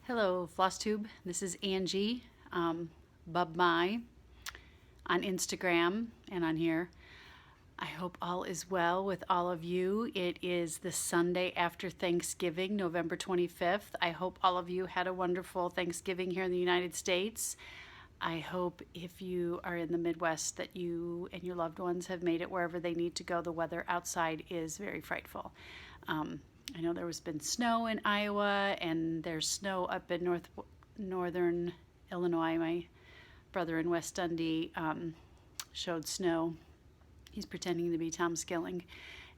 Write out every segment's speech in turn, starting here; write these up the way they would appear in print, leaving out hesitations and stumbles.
Hello, Flosstube. This is Angie Bubmie on Instagram and on here. I hope all is well with all of you. It is the Sunday after Thanksgiving, November 25th. I hope all of you had a wonderful Thanksgiving here in the United States. I hope if you are in the Midwest that you and your loved ones have made it wherever they need to go. The weather outside is very frightful. I know there has been snow in Iowa, and there's snow up in northern Illinois. My brother in West Dundee showed snow. He's pretending to be Tom Skilling.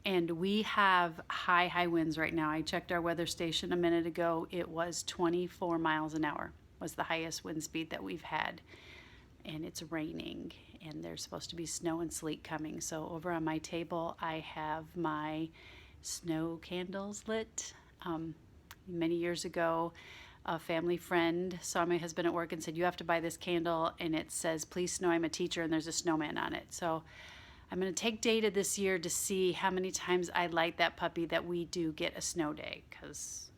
And we have high winds right now. I checked our weather station a minute ago. It was 24 miles an hour was the highest wind speed that we've had. And it's raining, and there's supposed to be snow and sleet coming. So over on my table, I have my snow candles lit. Many years ago, a family friend saw my husband at work and said, "You have to buy this candle," and it says, "Please snow, I'm a teacher," and there's a snowman on it. So I'm going to take data this year to see how many times I light that puppy that we do get a snow day, because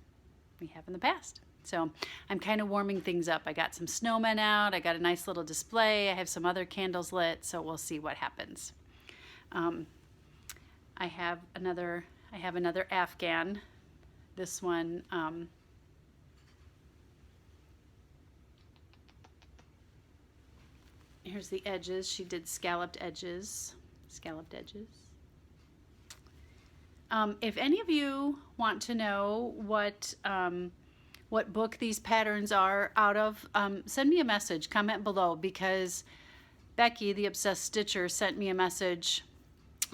we have in the past. So I'm kind of warming things up. I got some snowmen out. I got a nice little display. I have some other candles lit, so we'll see what happens. I have another Afghan. This one, here's the edges. She did scalloped edges. If any of you want to know what book these patterns are out of, send me a message, comment below, because Becky, the Obsessed Stitcher, sent me a message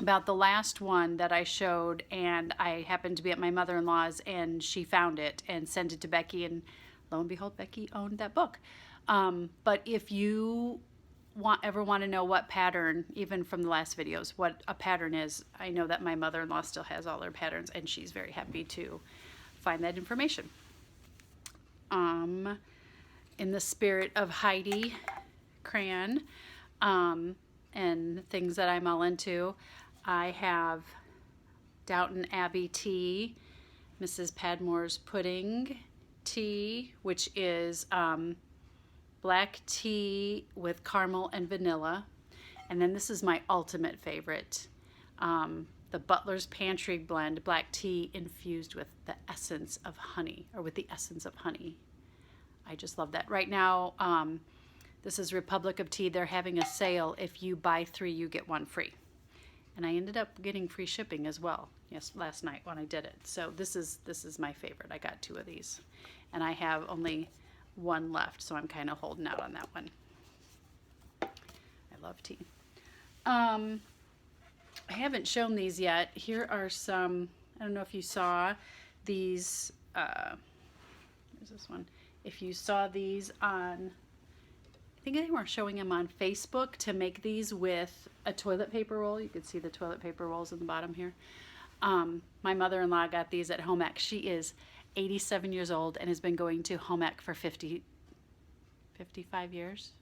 about the last one that I showed, and I happened to be at my mother-in-law's, and she found it and sent it to Becky, and lo and behold, Becky owned that book. But if you ever want to know what pattern, even from the last videos, what a pattern is, I know that my mother-in-law still has all her patterns, and she's very happy to find that information. In the spirit of Heidi crayon and things that I'm all into, I have Downton Abbey tea, Mrs. Padmore's pudding tea, which is black tea with caramel and vanilla. And then this is my ultimate favorite, the Butler's Pantry blend, black tea infused with the essence of honey, or with the essence of honey. I just love that. Right now, this is Republic of Tea. They're having a sale. If you buy 3, you get 1 free. And I ended up getting free shipping as well, yes, last night when I did it. So this is my favorite. I got 2 of these, and I have only 1 left, so I'm kind of holding out on that one. I love tea. I haven't shown these yet. Here are some, I don't know if you saw these, where's this one? If you saw these on, I think they were showing them on Facebook, to make these with a toilet paper roll. You can see the toilet paper rolls in the bottom here. My mother-in-law got these at home ec. She is 87 years old and has been going to home ec for 55 years,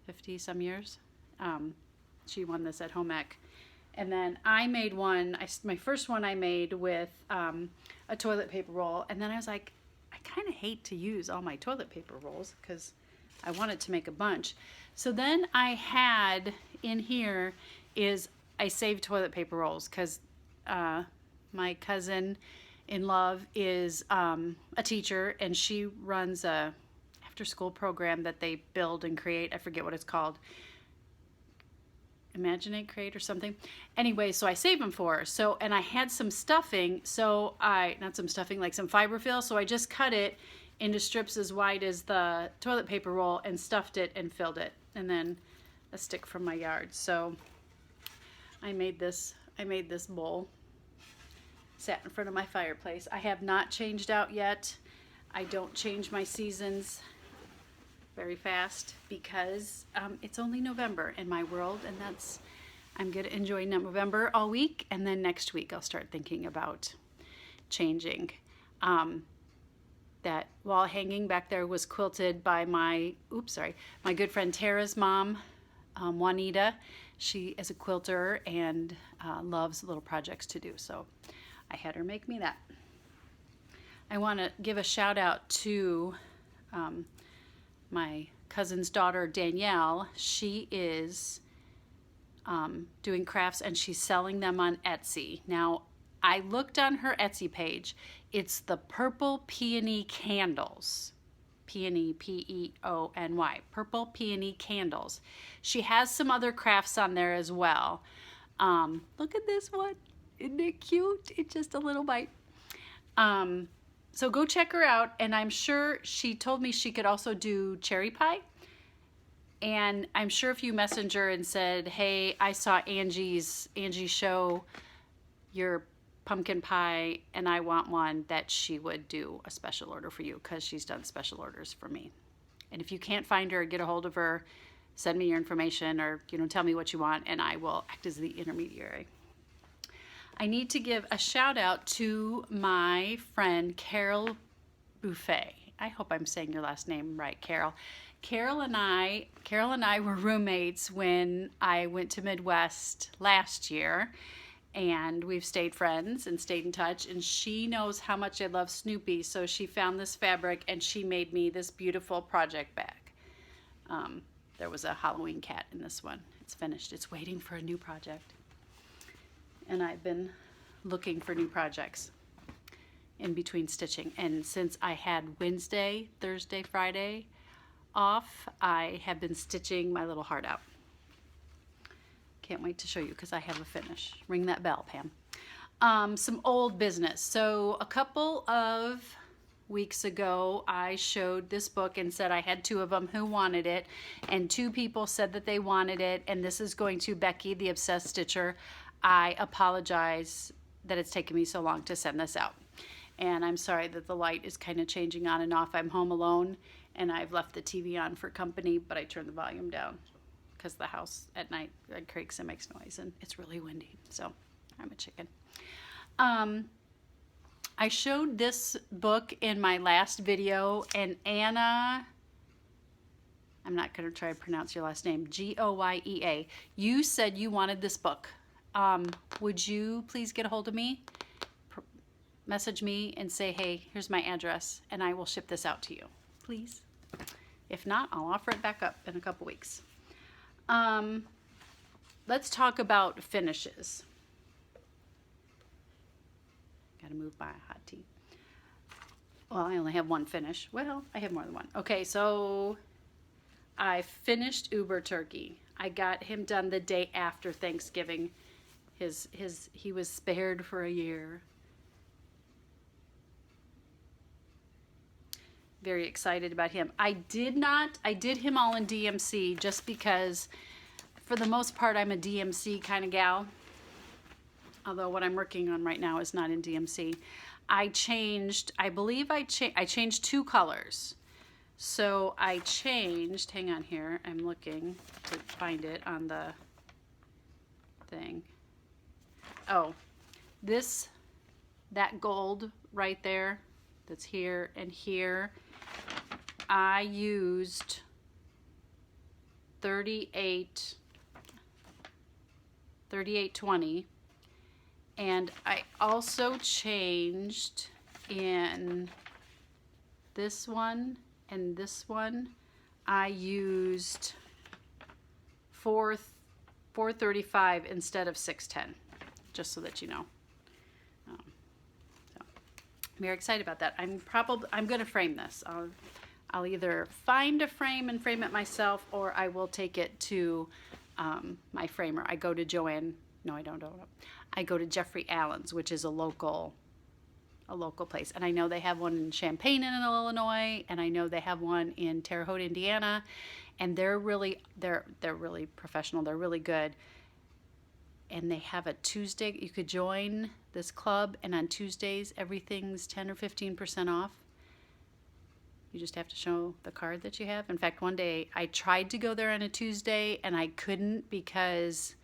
50 some years. She won this at home ec. And then I made one, my first one I made with a toilet paper roll, and then I was like, I kind of hate to use all my toilet paper rolls because I wanted to make a bunch. So then I had in here is I saved toilet paper rolls, because my cousin in love is a teacher, and she runs a after-school program that they build and create. I forget what it's called. Imaginate, create, or something. Anyway, so I saved them for her. So, and I had some stuffing, so not some stuffing, like some fiberfill, so I just cut it into strips as wide as the toilet paper roll and stuffed it and filled it, and then a stick from my yard. So I made this bowl, sat in front of my fireplace. I have not changed out yet. I don't change my seasons very fast because it's only November in my world, and I'm going to enjoy November all week, and then next week I'll start thinking about changing. That wall hanging back there was quilted by my good friend Tara's mom, Juanita. She is a quilter and loves little projects to do, so I had her make me that. I want to give a shout out to my cousin's daughter, Danielle. She is doing crafts and she's selling them on Etsy. Now, I looked on her Etsy page. It's the Purple Peony Candles. Peony, P-E-O-N-Y. Purple Peony Candles. She has some other crafts on there as well. Look at this one. Isn't it cute? It's just a little bite. So go check her out. And I'm sure she told me she could also do cherry pie. And I'm sure if you message her and said, hey, I saw Angie's show your pumpkin pie and I want one, that she would do a special order for you, because she's done special orders for me. And if you can't find her, get a hold of her, send me your information, or tell me what you want, and I will act as the intermediary. I need to give a shout out to my friend Carol Buffet. I hope I'm saying your last name right, Carol. Carol and I were roommates when I went to Midwest last year. And we've stayed friends and stayed in touch, and she knows how much I love Snoopy, so she found this fabric and she made me this beautiful project bag. There was a Halloween cat in this one. It's finished. It's waiting for a new project. And I've been looking for new projects in between stitching. And since I had Wednesday, Thursday, Friday off, I have been stitching my little heart out. Can't wait to show you because I have a finish. Ring that bell, Pam. Some old business. So a couple of weeks ago, I showed this book and said I had 2 of them who wanted it, and 2 people said that they wanted it, and this is going to Becky, the Obsessed Stitcher. I apologize that it's taken me so long to send this out. And I'm sorry that the light is kind of changing on and off. I'm home alone, and I've left the TV on for company, but I turned the volume down, because the house at night creaks and makes noise, and it's really windy, so I'm a chicken. I showed this book in my last video, and Anna, I'm not going to try to pronounce your last name, G-O-Y-E-A, you said you wanted this book. Would you please get a hold of me, message me, and say, hey, here's my address, and I will ship this out to you, please? If not, I'll offer it back up in a couple weeks. Let's talk about finishes. Gotta move my hot tea. Well, I only have one finish. Well, I have more than one. Okay, so I finished Uber Turkey. I got him done the day after Thanksgiving. He was spared for a year. Very excited about him. I did him all in DMC just because for the most part I'm a DMC kind of gal. Although what I'm working on right now is not in DMC. I changed 2 colors. So I changed, hang on here, I'm looking to find it on the thing. Oh, that gold right there, that's here and here, I used 3820, and I also changed in this one and this one. I used 435 instead of 610, just so that you know. So I'm very excited about that. I'm going to frame this. I'll either find a frame and frame it myself, or I will take it to my framer. I go to Joanne. No, I don't. I go to Jeffrey Allen's, which is a local place, and I know they have one in Champaign, in Illinois, and I know they have one in Terre Haute, Indiana, and they're really professional. They're really good. And they have a Tuesday. You could join this club, and on Tuesdays everything's 10 or 15% off. You just have to show the card that you have. In fact, one day I tried to go there on a Tuesday and I couldn't because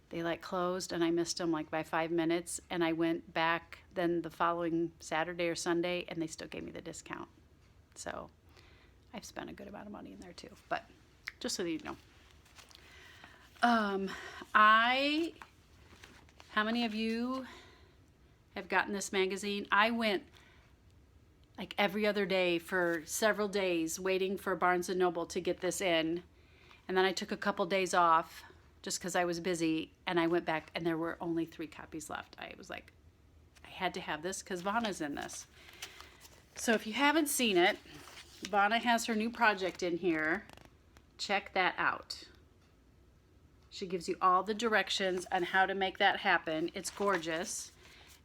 they closed, and I missed them by 5 minutes, and I went back then the following Saturday or Sunday, and they still gave me the discount. So I've spent a good amount of money in there too, but just so that you know. How many of you have gotten this magazine? I went like every other day for several days waiting for Barnes & Noble to get this in. And then I took a couple days off just because I was busy, and I went back and there were only 3 copies left. I was like, I had to have this because Vanna's in this. So if you haven't seen it, Vanna has her new project in here. Check that out. She gives you all the directions on how to make that happen. It's gorgeous.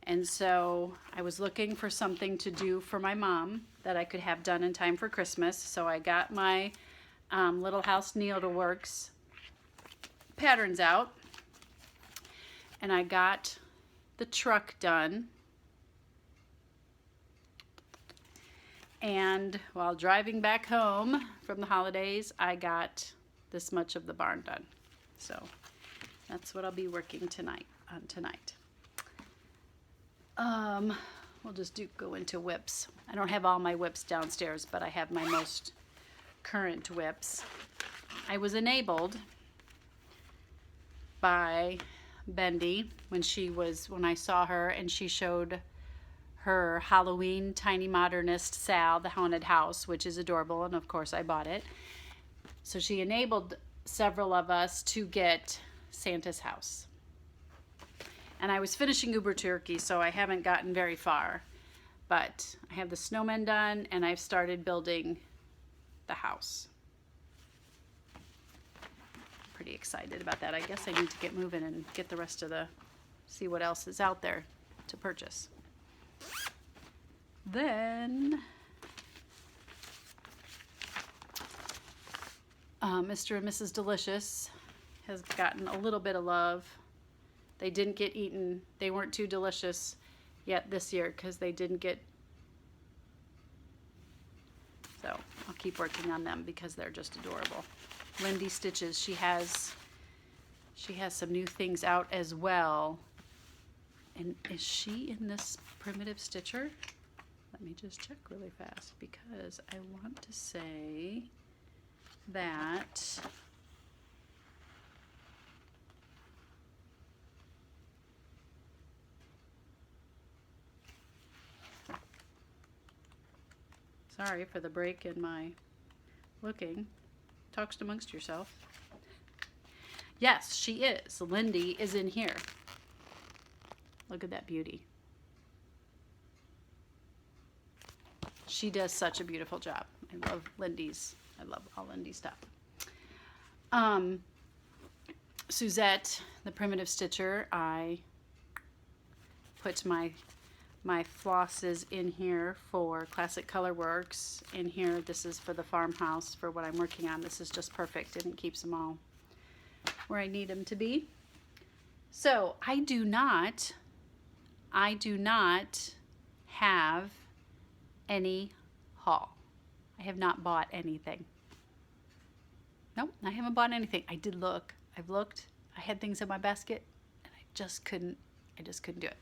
And so I was looking for something to do for my mom that I could have done in time for Christmas. So I got my Little House Needleworks patterns out, and I got the truck done. And while driving back home from the holidays, I got this much of the barn done. So that's what I'll be working on tonight. We'll just go into whips. I don't have all my whips downstairs, but I have my most current whips. I was enabled by Bendy when I saw her and she showed her Halloween Tiny Modernist Sal, the Haunted House, which is adorable, and of course I bought it. So she enabled several of us to get Santa's house. And I was finishing Uber Turkey, so I haven't gotten very far. But I have the snowmen done, and I've started building the house. Pretty excited about that. I guess I need to get moving and get the rest of see what else is out there to purchase. Then Mr. and Mrs. Delicious has gotten a little bit of love. They didn't get eaten. They weren't too delicious yet this year because they didn't get. So I'll keep working on them because they're just adorable. Lindy Stitches, she has some new things out as well. And is she in this Primitive Stitcher? Let me just check really fast because I want to say that sorry for the break in my looking. Talks amongst yourself. Yes, she is. Lindy is in here. Look at that beauty. She does such a beautiful job. I love all Lindy's stuff. Suzette, the Primitive Stitcher, I put my flosses in here for Classic Color Works. In here, this is for the farmhouse for what I'm working on. This is just perfect and it keeps them all where I need them to be. So I do not have any haul. I have not bought anything. Nope, I haven't bought anything. I did look. I've looked. I had things in my basket and I just couldn't do it.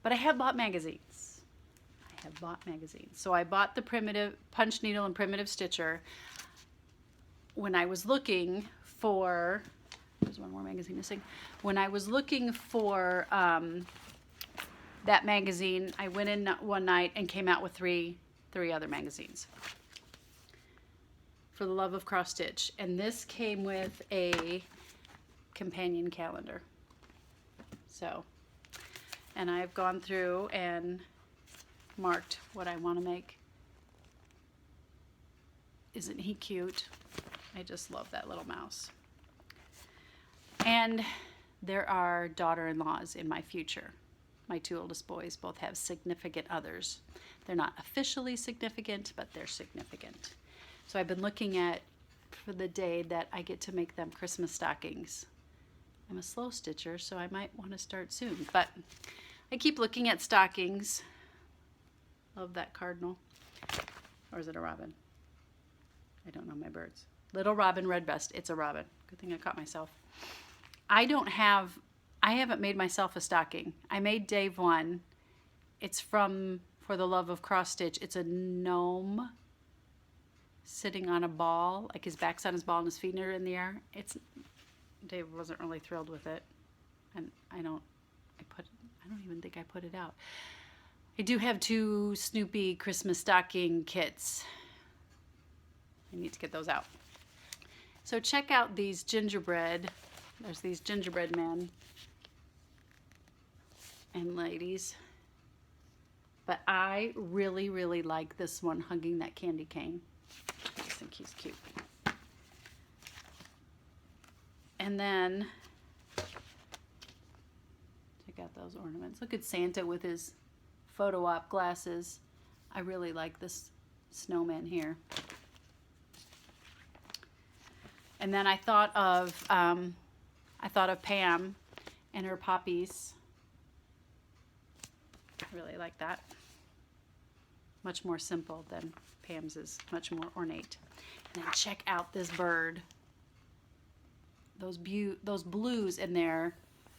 But I have bought magazines. So I bought the Primitive Punch Needle and Primitive Stitcher when I was looking for, there's one more magazine missing. When I was looking for that magazine, I went in one night and came out with three other magazines for the love of cross stitch. And this came with a companion calendar. So, and I've gone through and marked what I want to make. Isn't he cute? I just love that little mouse. And there are daughter-in-laws in my future. My 2 oldest boys both have significant others. They're not officially significant, but they're significant. So I've been looking at for the day that I get to make them Christmas stockings. I'm a slow stitcher, so I might want to start soon. But I keep looking at stockings. Love that cardinal. Or is it a robin? I don't know my birds. Little Robin Redbreast. It's a robin. Good thing I caught myself. I haven't made myself a stocking. I made Dave one. It's from For the Love of Cross Stitch. It's a gnome sitting on a ball, like his back's on his ball and his feet are in the air. Dave wasn't really thrilled with it, and I don't even think I put it out. I do have 2 Snoopy Christmas stocking kits. I need to get those out. So check out these gingerbread. There's these gingerbread men and ladies. But I really, really like this one hugging that candy cane. I just think he's cute. And then, check out those ornaments. Look at Santa with his photo op glasses. I really like this snowman here. And then I thought of Pam and her poppies. I really like that. Much more simple than Pam's is much more ornate. And then check out this bird. Those blues in there.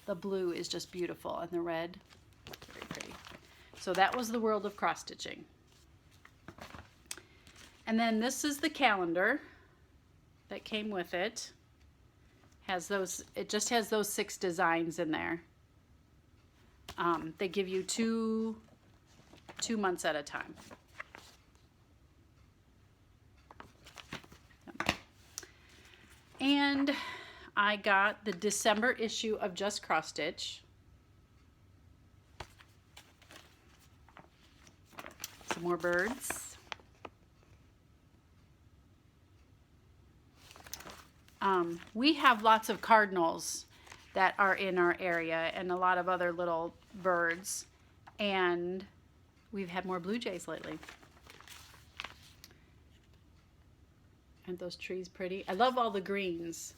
The blue is just beautiful, and the red, very pretty. So that was the world of cross stitching. And then this is the calendar that came with it. It just has those 6 designs in there. They give you two months at a time. And I got the December issue of Just Cross Stitch. Some more birds. We have lots of cardinals that are in our area and a lot of other little birds, and we've had more blue jays lately. Aren't those trees pretty? I love all the greens.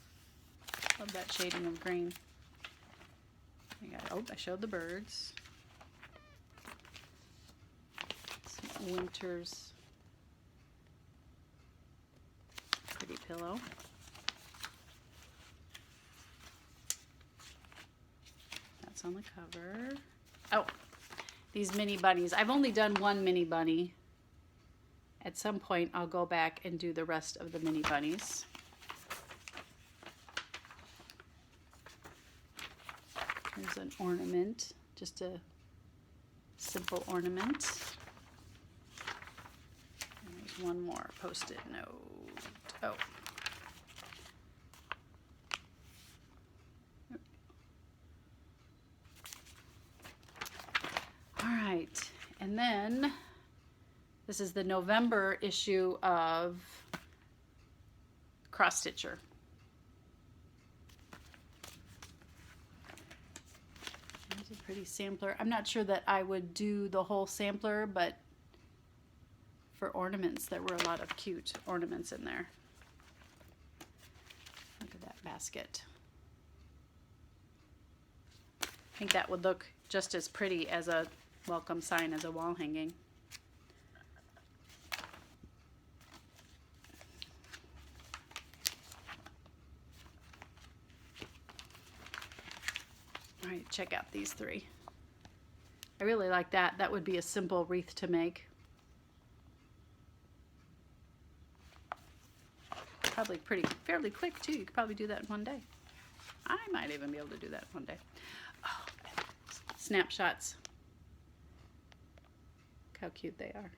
Love that shading of green. I showed the birds. Some Winter's pretty pillow. That's on the cover. Oh, these mini bunnies. I've only done one mini bunny. At some point, I'll go back and do the rest of the mini bunnies. Here's an ornament, just a simple ornament. And there's one more post-it note. Oh. All right, and then this is the November issue of Cross Stitcher. There's a pretty sampler. I'm not sure that I would do the whole sampler, but for ornaments, there were a lot of cute ornaments in there. Look at that basket. I think that would look just as pretty as a welcome sign as a wall hanging. All right, check out these 3. I really like that. That would be a simple wreath to make. Probably fairly quick too. You could probably do that in one day. I might even be able to do that one day. Oh, snapshots. Look how cute they are.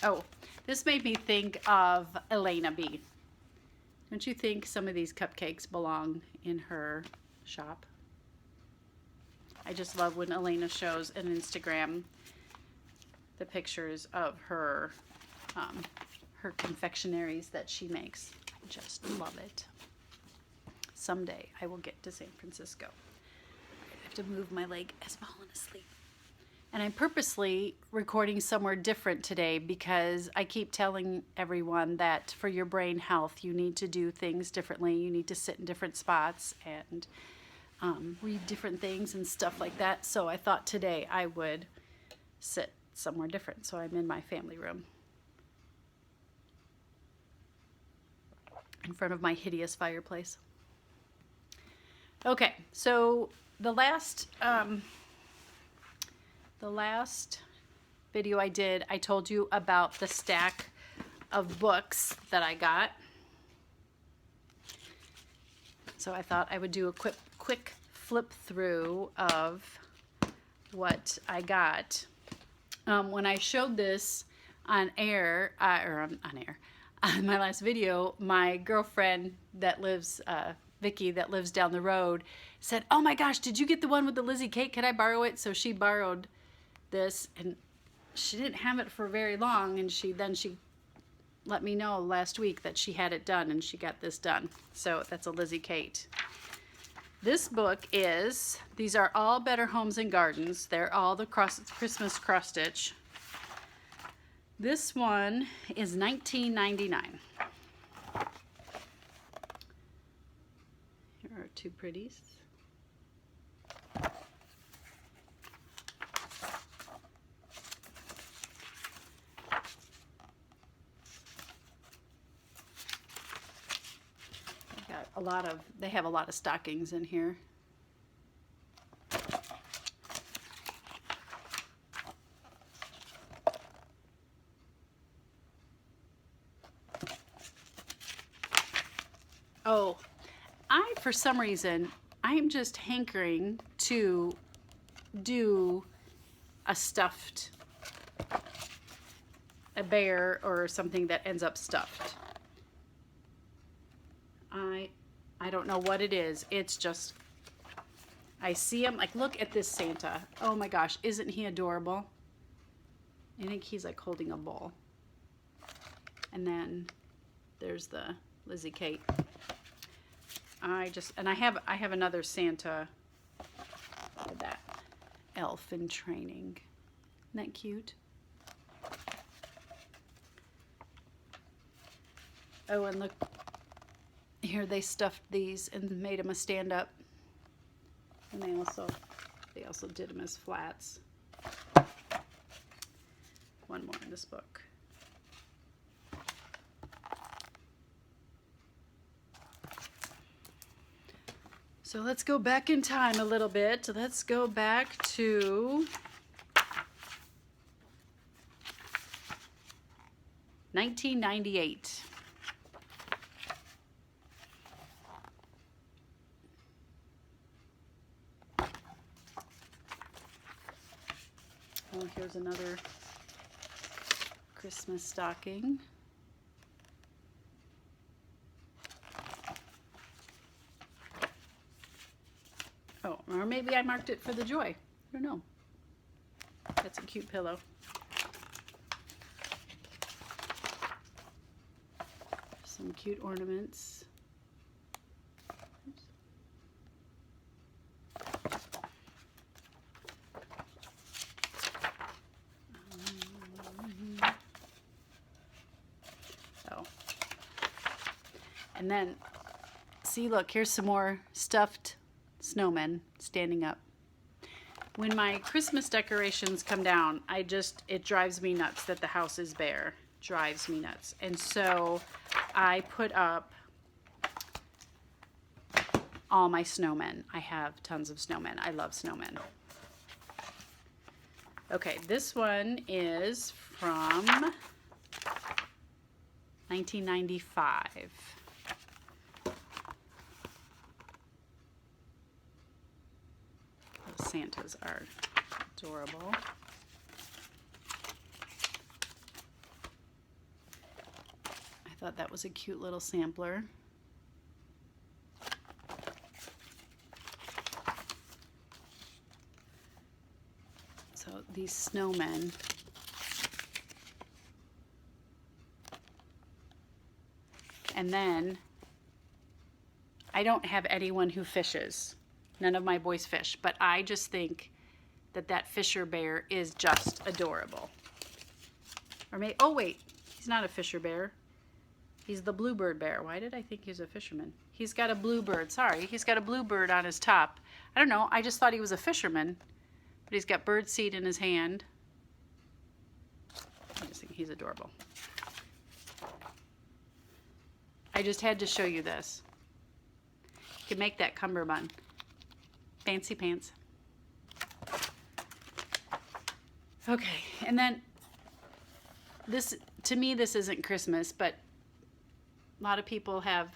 Oh, this made me think of Elena B. Don't you think some of these cupcakes belong in her shop? I just love when Elena shows on Instagram the pictures of her her confectionaries that she makes. I just love it. Someday I will get to San Francisco. I have to move my leg. Has fallen asleep. And I'm purposely recording somewhere different today because I keep telling everyone that for your brain health, you need to do things differently. You need to sit in different spots and read different things and stuff like that. So I thought today I would sit somewhere different. So I'm in my family room in front of my hideous fireplace. Okay, so the last video I did, I told you about the stack of books that I got. So I thought I would do a quick flip through of what I got. When I showed this on air, on my last video, my girlfriend that lives, Vicky, that lives down the road, said, "Oh my gosh, did you get the one with the Lizzie Kate? Can I borrow it?" So she borrowed this, and she didn't have it for very long, and she let me know last week that she had it done, and she got this done. So that's a Lizzie Kate. This book is, these are all Better Homes and Gardens. They're all the Christmas cross stitch. This one is $19.99. Here are two pretties. They have a lot of stockings in here. Oh, for some reason, I am just hankering to do a bear or something that ends up stuffed. I don't know what it is. It's just, I see him, like, look at this Santa. Oh my gosh, isn't he adorable? I think he's like holding a bowl. And then there's the Lizzie Kate. I have another Santa. Look at that. Elf in training. Isn't that cute? Oh, and look. Here they stuffed these and made them a stand-up. And they also did them as flats. One more in this book. So let's go back in time a little bit. Let's go back to 1998. Oh, here's another Christmas stocking. Oh, or maybe I marked it for the joy. I don't know. That's a cute pillow. Some cute ornaments. Oops. Oh. And then, see, look, here's some more stuffed snowmen standing up. When my Christmas decorations come down, it drives me nuts that the house is bare. Drives me nuts. And so I put up all my snowmen. I have tons of snowmen. I love snowmen. Okay, this one is from 1995. Those Santas are adorable. I thought that was a cute little sampler. So these snowmen. And then I don't have anyone who fishes. None of my boys fish, but I just think that that Fisher bear is just adorable. Or maybe, oh wait, he's not a Fisher bear. He's the bluebird bear. Why did I think he was a fisherman? He's got a bluebird. Sorry, he's got a bluebird on his top. I don't know. I just thought he was a fisherman, but he's got bird seed in his hand. I just think he's adorable. I just had to show you this. You can make that cummerbund. Fancy pants. Okay, and then this to me, this isn't Christmas, but a lot of people have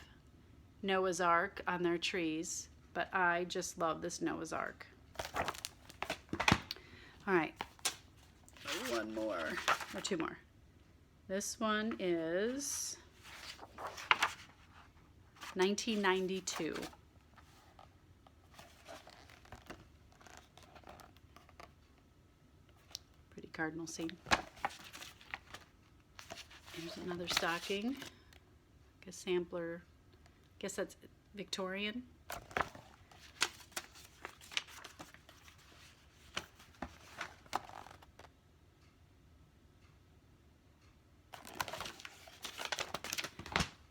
Noah's Ark on their trees, but I just love this Noah's Ark. All right, one more, or two more. This one is 1992. Pretty cardinal scene. Here's another stocking. Like a sampler. Guess that's Victorian.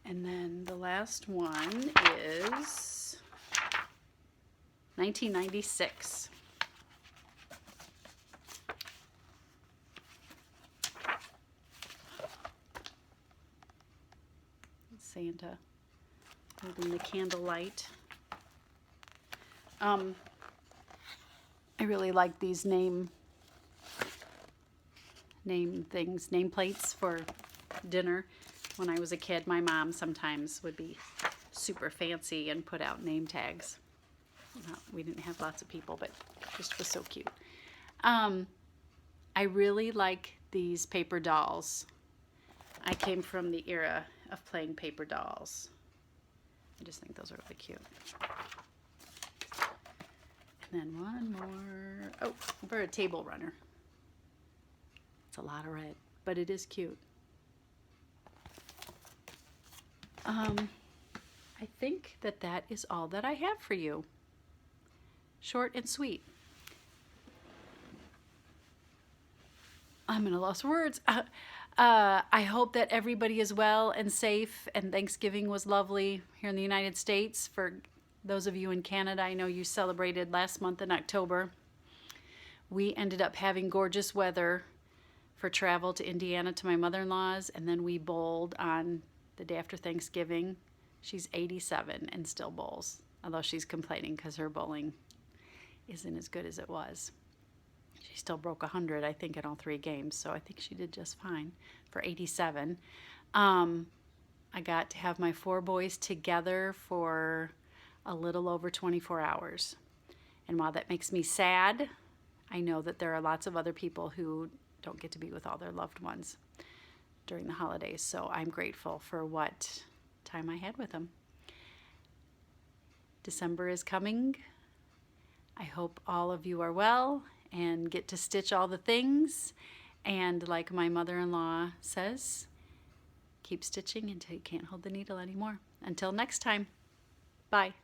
And then the last one is 1996. Santa holding the candlelight. I really like these name nameplates for dinner. When I was a kid, my mom sometimes would be super fancy and put out name tags. Well, we didn't have lots of people, but it just was so cute. I really like these paper dolls. I came from the era of playing paper dolls. I just think those are really cute. And then one more. Oh, for a table runner. It's a lot of red, but it is cute. I think that is all that I have for you. Short and sweet. I'm gonna lose words. I hope that everybody is well and safe, and Thanksgiving was lovely here in the United States. For those of you in Canada, I know you celebrated last month in October. We ended up having gorgeous weather for travel to Indiana to my mother-in-law's, and then we bowled on the day after Thanksgiving. She's 87 and still bowls, although she's complaining because her bowling isn't as good as it was. She still broke 100, I think, in all 3 games, so I think she did just fine for 87. I got to have my 4 boys together for a little over 24 hours. And while that makes me sad, I know that there are lots of other people who don't get to be with all their loved ones during the holidays, so I'm grateful for what time I had with them. December is coming. I hope all of you are well and get to stitch all the things. And like my mother-in-law says, keep stitching until you can't hold the needle anymore. Until next time, bye.